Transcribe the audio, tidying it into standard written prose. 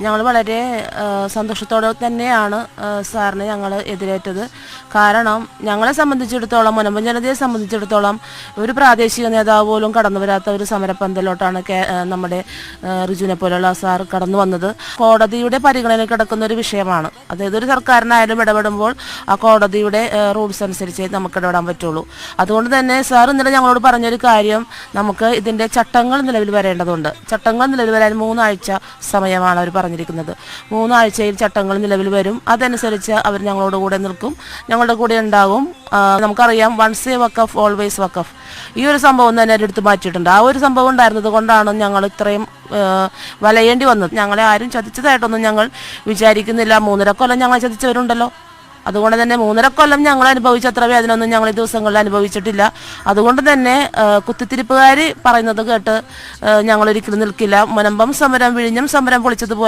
ഞങ്ങൾ വളരെ സന്തോഷത്തോടെ തന്നെയാണ് സാറിനെ ഞങ്ങൾ എതിരേറ്റത്. കാരണം ഞങ്ങളെ സംബന്ധിച്ചിടത്തോളം, മുനമ്പം ജനതയെ സംബന്ധിച്ചിടത്തോളം ഒരു പ്രാദേശിക നേതാവ് പോലും കടന്നു വരാത്ത ഒരു സമരപ്പന്തലോട്ടാണ് നമ്മുടെ റിജുവിനെ പോലുള്ള സാർ കടന്നു വന്നത്. കോടതിയുടെ പരിഗണനയിൽ കിടക്കുന്ന ഒരു വിഷയമാണ്. അതായത് ഒരു സർക്കാരിനായാലും ഇടപെടുമ്പോൾ ആ കോടതിയുടെ റൂൾസ് അനുസരിച്ച് നമുക്ക് ഇടപെടാൻ പറ്റുള്ളൂ. അതുകൊണ്ട് തന്നെ സാർ ഇന്നലെ ഞങ്ങളോട് പറഞ്ഞൊരു കാര്യം, നമുക്ക് ഇതിൻ്റെ ചട്ടങ്ങൾ നിലവിൽ വരേണ്ടതുണ്ട്. ചട്ടങ്ങൾ നിലവിൽ വരാൻ 3 ആഴ്ച സമയമാണ് അവർ പറഞ്ഞിരിക്കുന്നത്. 3 ആഴ്ചയിൽ ചട്ടങ്ങൾ നിലവിൽ വരും. അതനുസരിച്ച് അവർ ഞങ്ങളോട് കൂടെ നിൽക്കും, ഞങ്ങളുടെ കൂടെ ഉണ്ടാകും. നമുക്കറിയാം, വൺസ് എ വഖഫ് ഓൾവേസ് വഖഫ്. ഈ ഒരു സംഭവം തന്നെ എൻ്റെ അടുത്ത് മാറ്റിയിട്ടുണ്ട്. ആ ഒരു സംഭവം ഉണ്ടായിരുന്നത് കൊണ്ടാണ് ഞങ്ങൾ ഇത്രയും വലയേണ്ടി വന്നത്. ഞങ്ങളെ ആരും ചതിച്ചതായിട്ടൊന്നും ഞങ്ങൾ വിചാരിക്കുന്നില്ല. 3.5 കൊല്ലം ഞങ്ങളെ ചതിച്ചവരുണ്ടല്ലോ. അതുകൊണ്ട് തന്നെ 3.5 കൊല്ലം ഞങ്ങൾ അനുഭവിച്ചത്ര വേദനയൊന്നും ഞങ്ങൾ ഈ ദിവസങ്ങളിൽ അനുഭവിച്ചിട്ടില്ല. അതുകൊണ്ട് തന്നെ കുത്തിത്തിരിപ്പുകാർ പറയുന്നത് കേട്ട് ഞങ്ങളൊരിക്കലും നിൽക്കില്ല. മുനമ്പം സമരം, വിഴിഞ്ഞം സമരം പൊളിച്ചതുപോലെ